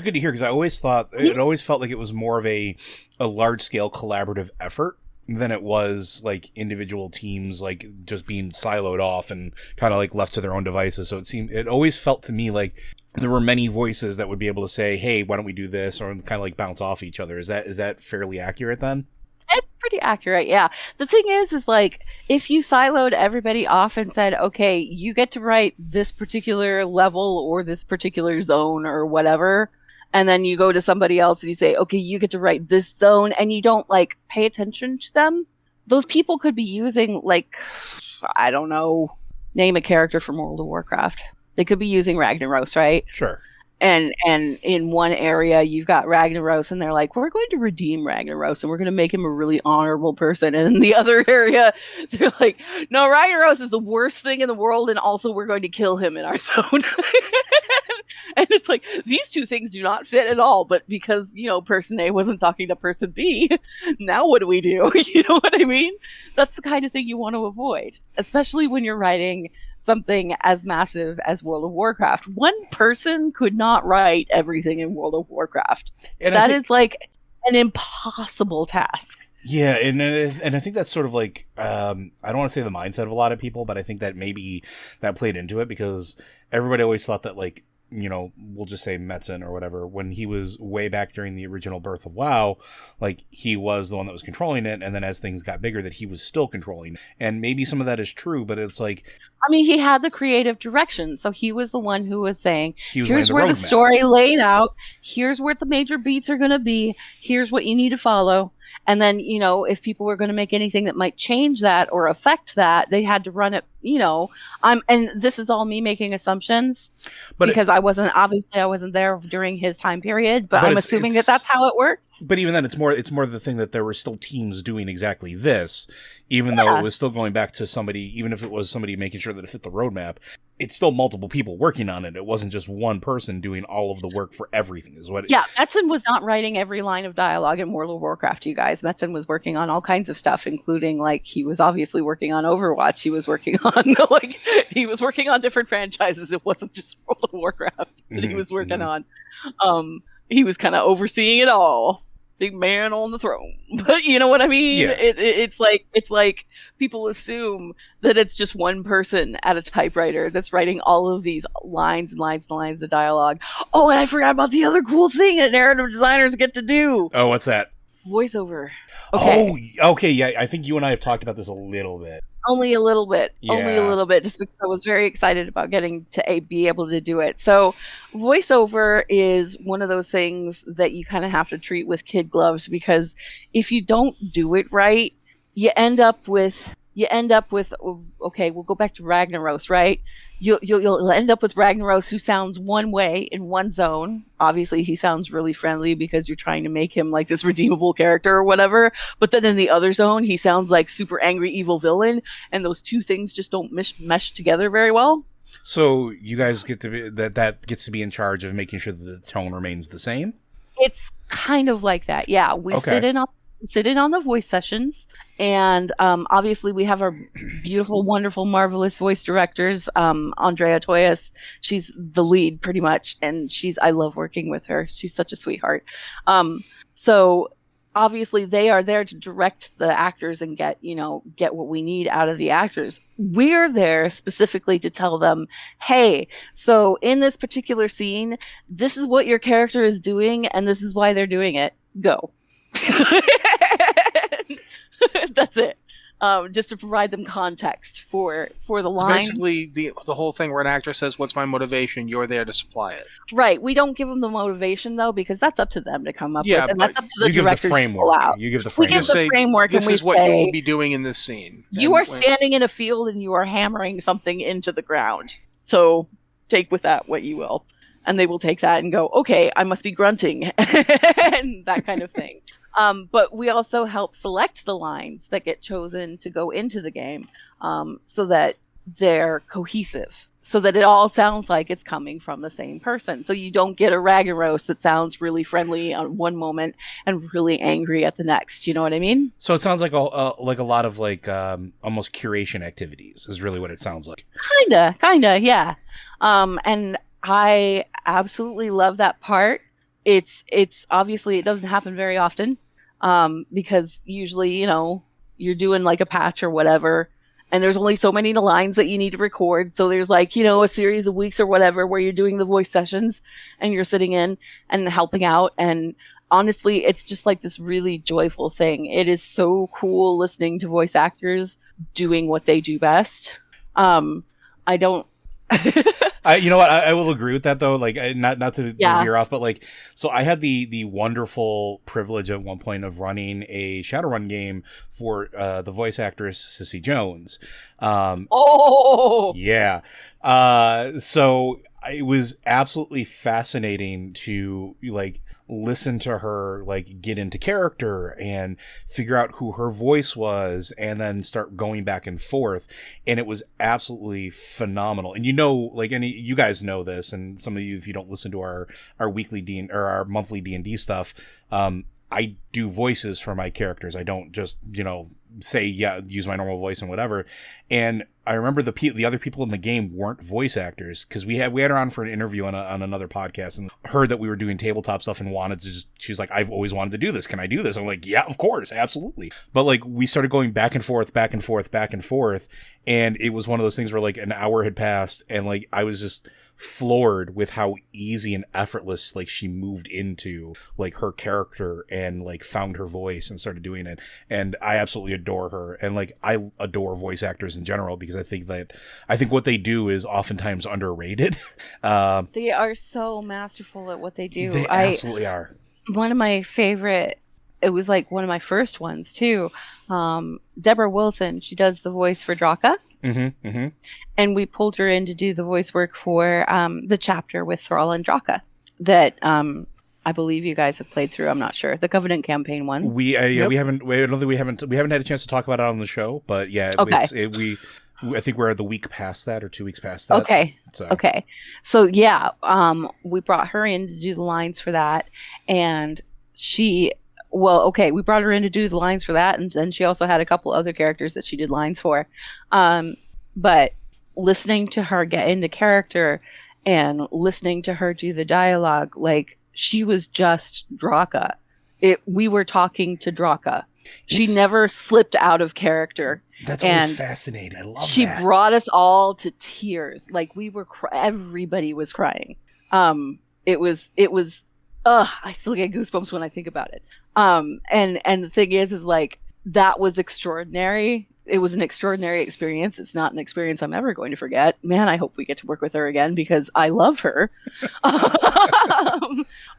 good to hear, because I always thought it always felt like it was more of a large scale collaborative effort than it was like individual teams like just being siloed off and kind of like left to their own devices. So it always felt to me like there were many voices that would be able to say, hey, why don't we do this, or kind of like bounce off each other. Is that fairly accurate then? It's pretty accurate, yeah. The thing is like, if you siloed everybody off and said, okay, you get to write this particular level or this particular zone or whatever, and then you go to somebody else and you say, okay, you get to write this zone, and you don't like pay attention to them, those people could be using, like, I don't know, name a character from World of Warcraft. They could be using Ragnaros, right? Sure. And in one area you've got Ragnaros, and they're like, we're going to redeem Ragnaros and we're going to make him a really honorable person. And in the other area, they're like, no, Ragnaros is the worst thing in the world, and also we're going to kill him in our zone. And it's like, these two things do not fit at all. But because, person A wasn't talking to person B, now what do we do? You know what I mean? That's the kind of thing you want to avoid, especially when you're writing something as massive as World of Warcraft. One person could not write everything in World of Warcraft. And that is like an impossible task. Yeah, and I think that's sort of like, I don't want to say the mindset of a lot of people, but I think that maybe that played into it, because everybody always thought that, like, we'll just say Metzen or whatever, when he was way back during the original birth of WoW, like, he was the one that was controlling it, and then as things got bigger, that he was still controlling it. And maybe some of that is true, but it's like, I mean, he had the creative direction, so he was the one who was saying, here's where the roadmap. Story laid out, here's where the major beats are going to be, here's what you need to follow. And then, if people were going to make anything that might change that or affect that, they had to run it, and this is all me making assumptions, because I wasn't there during his time period, but I'm assuming that's how it worked. But even then, it's more the thing that there were still teams doing exactly this, even though it was still going back to somebody, even if it was somebody making sure that it fit the roadmap, it's still multiple people working on it. It wasn't just one person doing all of the work for everything, is what. Metzen was not writing every line of dialogue in World of Warcraft, you guys. Metzen was working on all kinds of stuff, including, like, he was obviously working on Overwatch. He was working on different franchises. It wasn't just World of Warcraft that he was working on. He was kind of overseeing it all. Big man on the throne. But you know what I mean? Yeah. It's like people assume that it's just one person at a typewriter that's writing all of these lines and lines and lines of dialogue. Oh, and I forgot about the other cool thing that narrative designers get to do. Oh, what's that? Voiceover. Okay. Oh, okay. Yeah, I think you and I have talked about this a little bit. Only a little bit. Yeah. Only a little bit, just because I was very excited about getting to be able to do it. So voiceover is one of those things that you kind of have to treat with kid gloves, because if you don't do it right, you end up with you end up with, okay, we'll go back to Ragnaros, right? You'll end up with Ragnaros, who sounds one way in one zone. Obviously, he sounds really friendly because you're trying to make him like this redeemable character or whatever. But then in the other zone, he sounds like super angry evil villain, and those two things just don't mesh together very well. So you guys get to be that gets to be in charge of making sure that the tone remains the same. It's kind of like that, yeah. We Okay. sit in on the voice sessions, and obviously we have our beautiful, wonderful, marvelous voice directors. Andrea Toyas, she's the lead pretty much, and I love working with her. She's such a sweetheart. So obviously they are there to direct the actors and get what we need out of the actors. We're there specifically to tell them, hey, so in this particular scene, this is what your character is doing, and this is why they're doing it. Go. That's it. Just to provide them context for the line. Basically, the whole thing where an actor says, "What's my motivation?" You're there to supply it. Right. We don't give them the motivation though, because that's up to them to come up Yeah, with, and that's up to the You give the directors to pull framework. out. You give the We framework. give the framework, This and we is what you say, will be doing in this scene. you And are standing in a field and you are hammering something into the ground. So take with that what you will. And they will take that and go, okay, I must be grunting, and that kind of thing. But we also help select the lines that get chosen to go into the game, so that they're cohesive, so that it all sounds like it's coming from the same person. So you don't get a Ragnaros that sounds really friendly on one moment and really angry at the next. You know what I mean? So it sounds like a lot of almost curation activities is really what it sounds like. Kinda, yeah. And I absolutely love that part. It's obviously it doesn't happen very often, because usually, you're doing like a patch or whatever, and there's only so many lines that you need to record. So there's a series of weeks or whatever where you're doing the voice sessions and you're sitting in and helping out. And honestly, it's just like this really joyful thing. It is so cool listening to voice actors doing what they do best. I don't. You know what? I will agree with that though. Like, not to veer off, but so I had the wonderful privilege at one point of running a Shadowrun game for the voice actress Sissy Jones. Yeah. So it was absolutely fascinating to listen to her get into character and figure out who her voice was, and then start going back and forth, and it was absolutely phenomenal. And you guys know this, and some of you, if you don't listen to our weekly or our monthly D&D stuff, I do voices for my characters. I don't just say use my normal voice and whatever. And I remember the other people in the game weren't voice actors, because we had her on for an interview on another podcast, and heard that we were doing tabletop stuff and wanted to she was like, I've always wanted to do this. Can I do this? I'm like, yeah, of course, absolutely. But we started going back and forth, and it was one of those things where an hour had passed, and I was just floored with how easy and effortless she moved into her character and found her voice and started doing it. And I absolutely adore her, and I adore voice actors in general, because I think what they do is oftentimes underrated. They are so masterful at what they do. They absolutely are. One of my favorite, it was one of my first ones too. Deborah Wilson, she does the voice for Draka. Mm-hmm, mm-hmm. And we pulled her in to do the voice work for the chapter with Thrall and Draka that I believe you guys have played through. I'm not sure, the Covenant campaign one. We haven't had a chance to talk about it on the show, but yeah, okay. I think we're the week past that, or 2 weeks past that. Okay. Okay. So yeah, we brought her in to do the lines for that, and we brought her in to do the lines for that, and then she also had a couple other characters that she did lines for. But listening to her get into character and listening to her do the dialogue, she was just Draka. We were talking to Draka. She never slipped out of character. That's always fascinating. I love that. She brought us all to tears. We were everybody was crying. It was I still get goosebumps when I think about it. And the thing is that was extraordinary. It was an extraordinary experience. It's not an experience I'm ever going to forget. Man, I hope we get to work with her again, because I love her.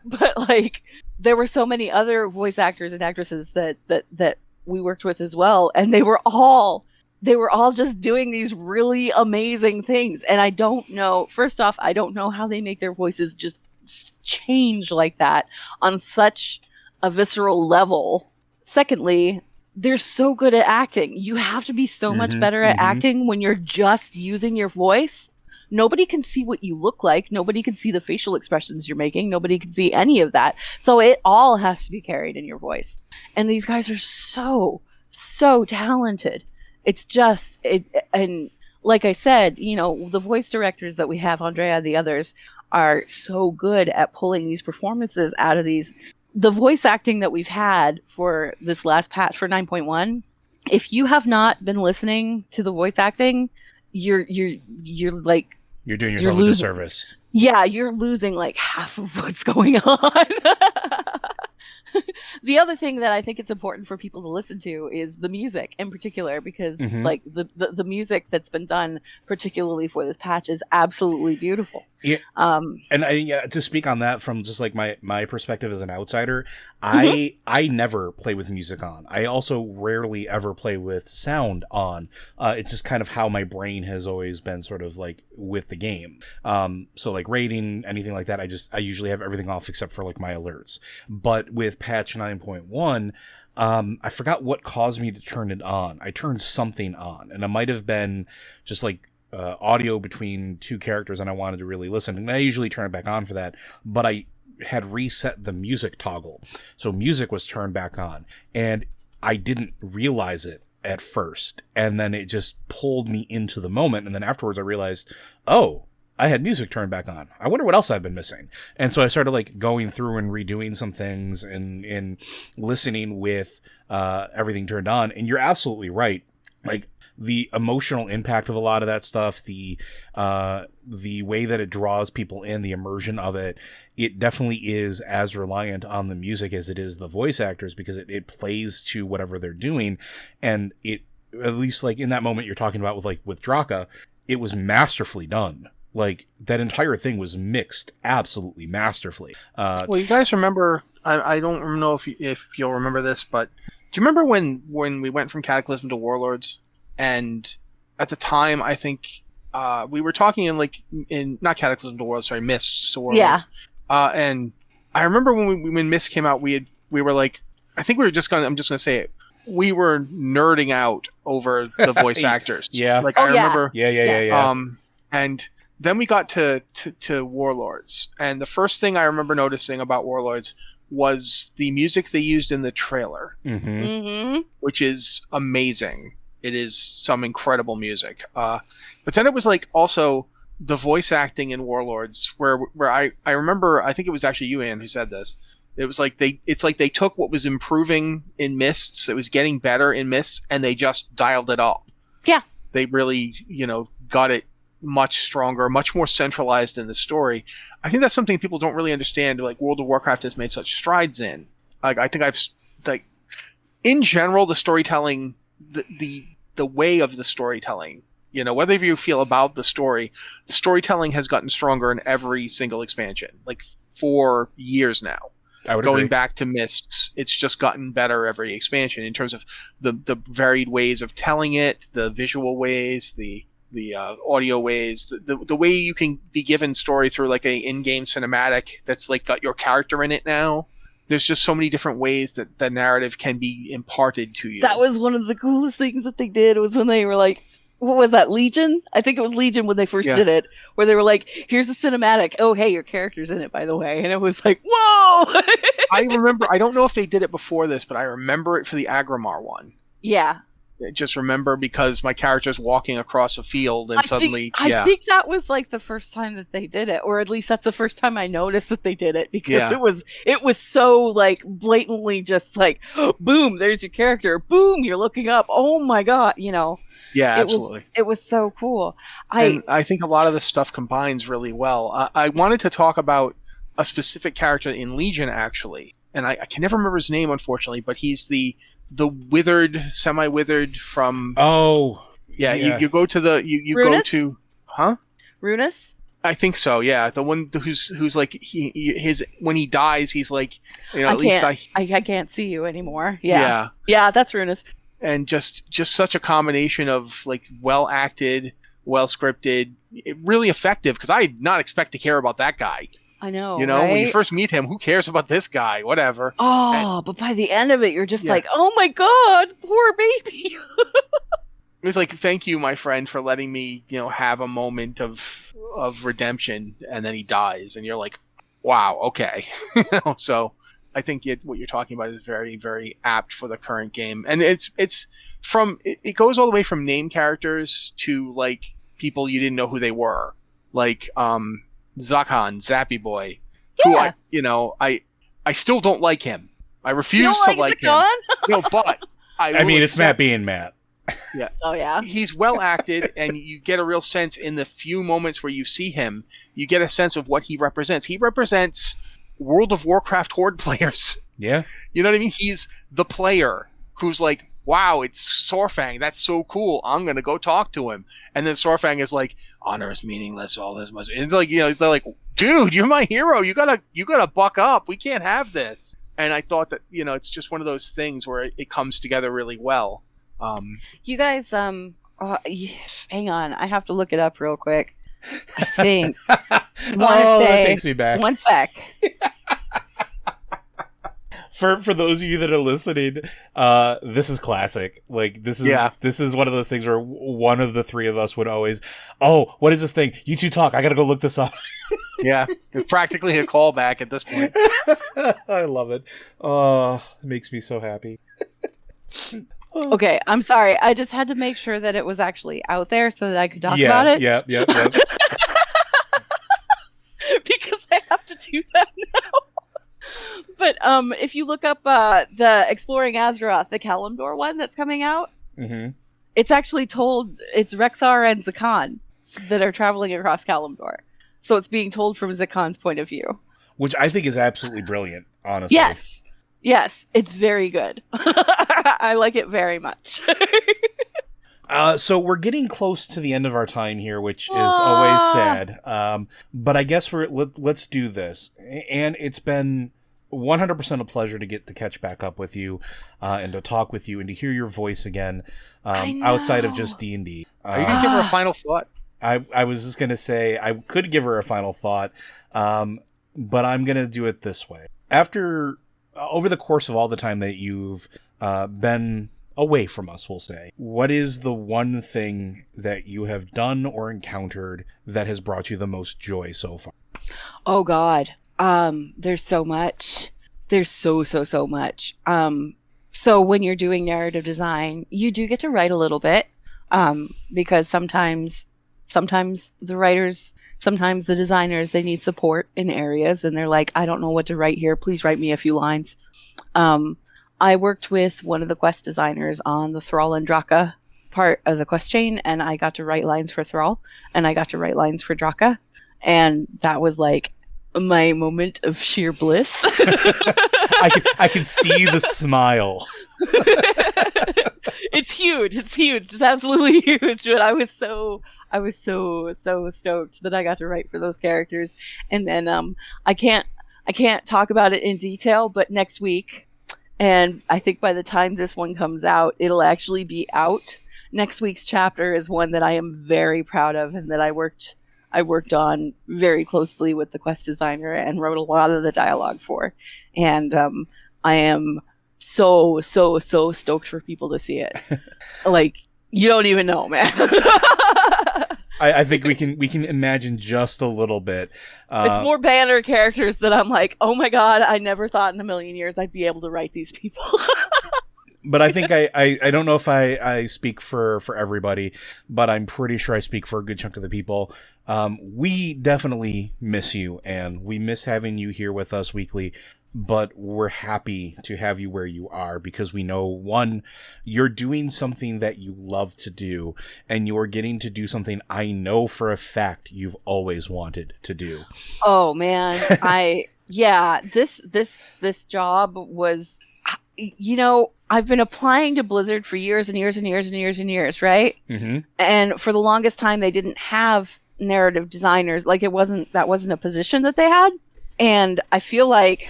But there were so many other voice actors and actresses that we worked with as well, and they were all they were all just doing these really amazing things. And I don't know, first off, I don't know how they make their voices just change like that on such a visceral level. Secondly, they're so good at acting. You have to be so much better at acting when you're just using your voice. Nobody can see what you look like. Nobody can see the facial expressions you're making. Nobody can see any of that. So it all has to be carried in your voice. And these guys are so talented. It's just, and like I said, you know, the voice directors that we have, Andrea and the others, are so good at pulling these performances out of these. The voice acting that we've had for this last patch for 9.1, if you have not been listening to the voice acting, you're like, you're doing yourself a disservice. Yeah, you're losing like half of what's going on. The other thing that I think it's important for people to listen to is the music in particular, because like the music that's been done particularly for this patch is absolutely beautiful. Yeah. And to speak on that from just like my perspective as an outsider, I never play with music on. I also rarely ever play with sound on. It's just kind of how my brain has always been sort of like with the game. So like rating, anything like that, I usually have everything off except for like my alerts. But with patch 9.1, I forgot what caused me to turn it on. I turned something on, and it might have been just like audio between two characters, and I wanted to really listen. And I usually turn it back on for that, but I had reset the music toggle, so music was turned back on, and I didn't realize it at first, and then it just pulled me into the moment, and then afterwards I realized, oh, I had music turned back on. I wonder what else I've been missing. And so I started like going through and redoing some things and listening with everything turned on. And you're absolutely right. Like the emotional impact of a lot of that stuff, the way that it draws people in, the immersion of it, it definitely is as reliant on the music as it is the voice actors, because it plays to whatever they're doing. And it, at least like in that moment you're talking about with Draka, it was masterfully done. Like, that entire thing was mixed absolutely masterfully. Well, you guys remember, I don't know if you'll remember this, but do you remember when we went from Cataclysm to Warlords? And at the time, I think we were talking in not Cataclysm to Warlords, sorry, Mists to Warlords. Yeah. And I remember when Mists came out, we were like, I think we were I'm just going to say it. We were nerding out over the voice actors. Yeah. Like, I remember. Yeah. And then we got to Warlords, and the first thing I remember noticing about Warlords was the music they used in the trailer, which is amazing. It is some incredible music. But then it was like also the voice acting in Warlords, where I remember, I think it was actually you, Ann, who said this. It was like they took what was improving in Mists, it was getting better in Mists, and they just dialed it up. Yeah, they really, got it much stronger, much more centralized in the story. I think that's something people don't really understand. Like World of Warcraft has made such strides in. Like I think in general, the storytelling, the way of the storytelling, whether you feel about the storytelling has gotten stronger in every single expansion, like for years now. I would Going agree. back to Mists, it's just gotten better every expansion in terms of the varied ways of telling it, the visual ways, the audio ways, the way you can be given story through like a in-game cinematic that's like got your character in it now. There's just so many different ways that the narrative can be imparted to you. That was one of the coolest things that they did, was when they were like, what was that, Legion? I think it was Legion when they first did it, where they were like, here's a cinematic. Oh, hey, your character's in it, by the way. And it was like, whoa! I remember, I don't know if they did it before this, but I remember it for the Agrimar one. Yeah. I just remember because my character's walking across a field and I think that was like the first time that they did it, or at least that's the first time I noticed that they did it, because it was so like blatantly just like, boom, there's your character, boom, you're looking up, oh my god, Yeah, absolutely. It was so cool. And I think a lot of this stuff combines really well. I wanted to talk about a specific character in Legion, actually, and I can never remember his name, unfortunately, but he's the withered, semi-withered from... Oh! Yeah. You go to the... You go to... Huh? Runus? I think so, yeah. The one who's like... when he dies, he's like... at least I can't see you anymore. Yeah. Yeah, that's Runus. and just such a combination of like well acted, well scripted, really effective. Because I did not expect to care about that guy. I know, You know, right? when you first meet him, who cares about this guy? Whatever. Oh, but by the end of it, you're just like, oh my god, poor baby. It was like, thank you, my friend, for letting me, you know, have a moment of redemption, and then he dies, and you're like, wow, okay. So I think what you're talking about is very, very apt for the current game, and it goes all the way from name characters to like people you didn't know who they were, like Zakan, Zappy Boy, who I still don't like him. I refuse to like him. No, but I mean, it's Matt being Matt. Yeah. Oh yeah. He's well acted, and you get a real sense in the few moments where you see him. You get a sense of what he represents. He represents World of Warcraft Horde players. Yeah. You know what I mean? He's the player who's like, wow, it's Sorfang. That's so cool. I'm gonna go talk to him. And then Sorfang is like, honor is meaningless. All this must. It's like, you know, they're like, dude, you're my hero. You gotta buck up. We can't have this. And I thought that, you know, it's just one of those things where it comes together really well. You guys, hang on. I have to look it up real quick. I think. That takes me back. One sec. For those of you that are listening, this is classic. Like this is one of those things where one of the three of us would always, oh, what is this thing? You two talk. I gotta go look this up. Yeah, it's practically a callback at this point. I love it. Oh, it makes me so happy. Okay, I'm sorry. I just had to make sure that it was actually out there so that I could talk about it. Yeah. Because I have to do that now. But if you look up the Exploring Azeroth, the Kalimdor one that's coming out, it's actually told it's Rexxar and Zakan that are traveling across Kalimdor. So it's being told from Zakan's point of view. Which I think is absolutely brilliant, honestly. Yes, it's very good. I like it very much. So we're getting close to the end of our time here, which is always sad. But I guess let's do this. And it's been 100% a pleasure to get to catch back up with you and to talk with you and to hear your voice again outside of just D&D. Are you going to give her a final thought? I was just going to say I could give her a final thought, but I'm going to do it this way. Over the course of all the time that you've been away from us, we'll say, what is the one thing that you have done or encountered that has brought you the most joy so far? Oh God. There's so much. There's so much. So when you're doing narrative design, you do get to write a little bit. Because sometimes the designers, they need support in areas and they're like, I don't know what to write here. Please write me a few lines. I worked with one of the quest designers on the Thrall and Draka part of the quest chain, and I got to write lines for Thrall, and I got to write lines for Draka, and that was like my moment of sheer bliss. I can see the smile. It's huge. It's absolutely huge. But I was so stoked that I got to write for those characters. And then I can't talk about it in detail, but next week, and I think by the time this one comes out, it'll actually be out. Next week's chapter is one that I am very proud of and that I worked on very closely with the quest designer and wrote a lot of the dialogue for. And I am so stoked for people to see it. Like, you don't even know, man. I think we can imagine just a little bit. It's more banner characters that I'm like, oh my God, I never thought in a million years I'd be able to write these people. But I think I don't know if I speak for everybody, but I'm pretty sure I speak for a good chunk of the people. We definitely miss you, and we miss having you here with us weekly. But we're happy to have you where you are because we know, one, you're doing something that you love to do, and you're getting to do something I know for a fact you've always wanted to do. Oh man, this job was, you know, I've been applying to Blizzard for years and years and years and years and years, right? Mm-hmm. And for the longest time, they didn't have narrative designers. Like that wasn't a position that they had, and I feel like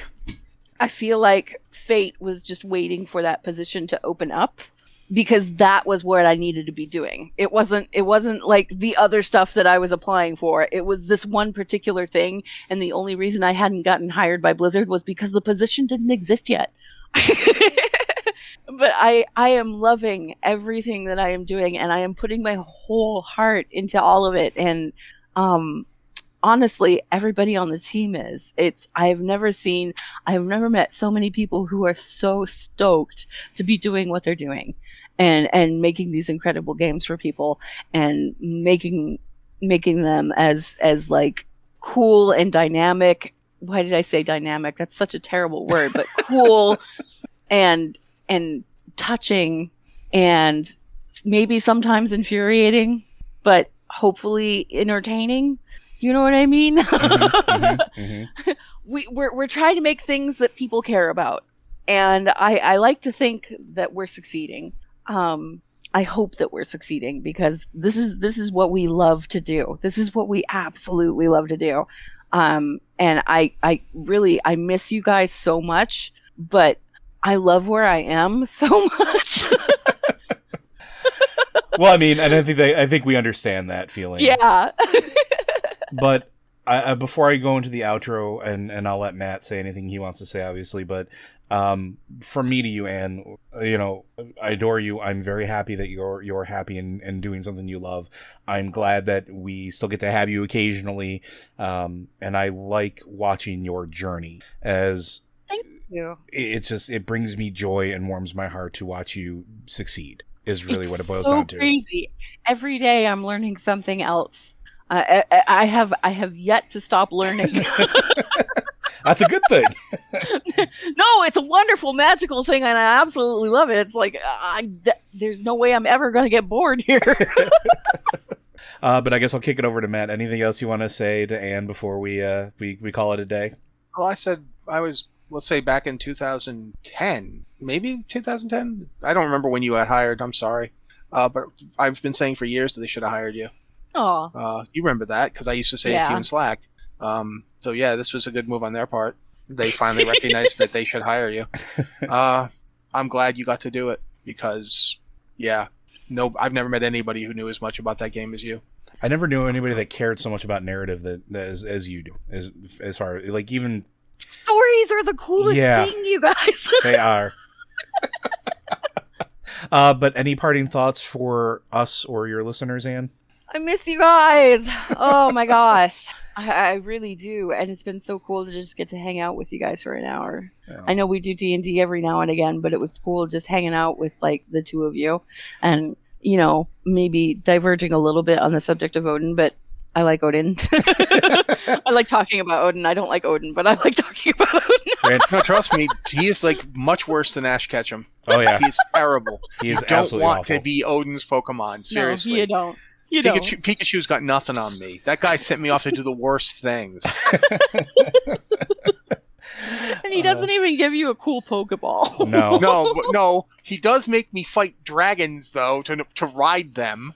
fate was just waiting for that position to open up. because that was what I needed to be doing. It wasn't like the other stuff that I was applying for. It was this one particular thing, and the only reason I hadn't gotten hired by Blizzard was because the position didn't exist yet. But I am loving everything that I am doing, and I am putting my whole heart into all of it. And honestly, everybody on the team is. I've never met so many people who are so stoked to be doing what they're doing and making these incredible games for people and making them as like cool and dynamic. Why did I say dynamic? That's such a terrible word, but cool and touching and maybe sometimes infuriating, but hopefully entertaining. You know what I mean? We're trying to make things that people care about, and I like to think that we're succeeding. I hope that we're succeeding because this is what we love to do. This is what we absolutely love to do. And I miss you guys so much, but I love where I am so much. Well, I mean, and I think we understand that feeling. Yeah. But before I go into the outro, and I'll let Matt say anything he wants to say, obviously, but from me to you, Anne, you know, I adore you. I'm very happy that you're happy and doing something you love. I'm glad that we still get to have you occasionally, and I like watching your journey as... Thank you. It brings me joy and warms my heart to watch you succeed, is really what it boils so down to. Crazy. Every day I'm learning something else. I have yet to stop learning. That's a good thing. No, it's a wonderful, magical thing, and I absolutely love it. It's like there's no way I'm ever going to get bored here. But I guess I'll kick it over to Matt. Anything else you want to say to Anne before we call it a day? Well, I said I was, let's say, back in 2010, maybe 2010. I don't remember when you got hired. I'm sorry, but I've been saying for years that they should have hired you. Oh, you remember that because I used to say it to you in Slack. So yeah, this was a good move on their part. They finally recognized that they should hire you. I'm glad you got to do it because, yeah, I've never met anybody who knew as much about that game as you. I never knew anybody that cared so much about narrative as you do. As far like even stories are the coolest thing, you guys. They are. But any parting thoughts for us or your listeners, Anne? I miss you guys. Oh my gosh. I really do. And it's been so cool to just get to hang out with you guys for an hour. Yeah. I know we do D&D every now and again, but it was cool just hanging out with like the two of you and, you know, maybe diverging a little bit on the subject of Odin, but I like Odin. I like talking about Odin. I don't like Odin, but I like talking about Odin. No, trust me, he is like much worse than Ash Ketchum. Oh yeah. He's terrible. He is don't absolutely want awful. To be Odin's Pokemon. Seriously. No, you don't. Pikachu's got nothing on me. That guy sent me off to do the worst things. And he doesn't even give you a cool Pokeball. No. He does make me fight dragons, though, to ride them.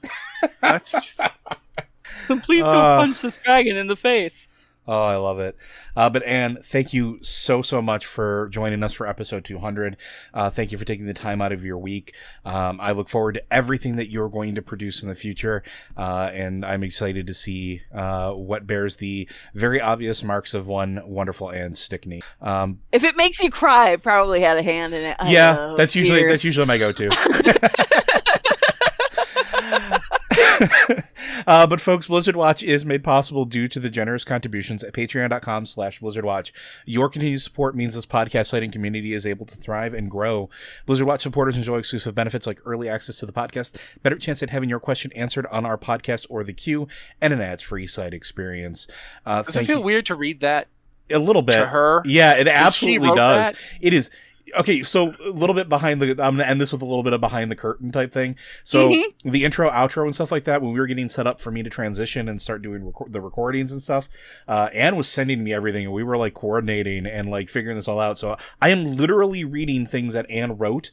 That's just... Please go punch this dragon in the face. Oh, I love it. But Anne, thank you so much for joining us for episode 200. Thank you for taking the time out of your week. I look forward to everything that you're going to produce in the future. And I'm excited to see what bears the very obvious marks of one wonderful Anne Stickney. If it makes you cry, I probably had a hand in it. That's usually my go-to. But folks, Blizzard Watch is made possible due to the generous contributions at patreon.com/BlizzardWatch. Your continued support means this podcast site and community is able to thrive and grow. Blizzard Watch supporters enjoy exclusive benefits like early access to the podcast, better chance at having your question answered on our podcast or the queue, and an ads-free site experience. Does it feel weird to read that? A little bit. To her? Yeah, it absolutely does. That? It is. Okay, so a little bit behind the... I'm going to end this with a little bit of behind the curtain type thing. So the intro, outro, and stuff like that, when we were getting set up for me to transition and start doing the recordings and stuff, Anne was sending me everything, and we were like coordinating and like figuring this all out. So I am literally reading things that Anne wrote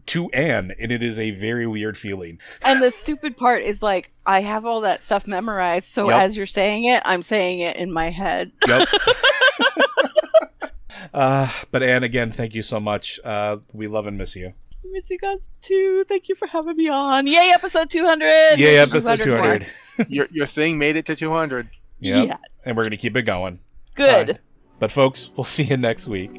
to Anne, and it is a very weird feeling. And the stupid part is like, I have all that stuff memorized, so as you're saying it, I'm saying it in my head. Yep. But Anne, again, thank you so much. We love and miss you. missing us too. Thank you for having me on. Yay, episode 200. Yay, episode 200. Your thing made it to 200. Yep. Yes. And we're going to keep it going. Good. But folks, we'll see you next week.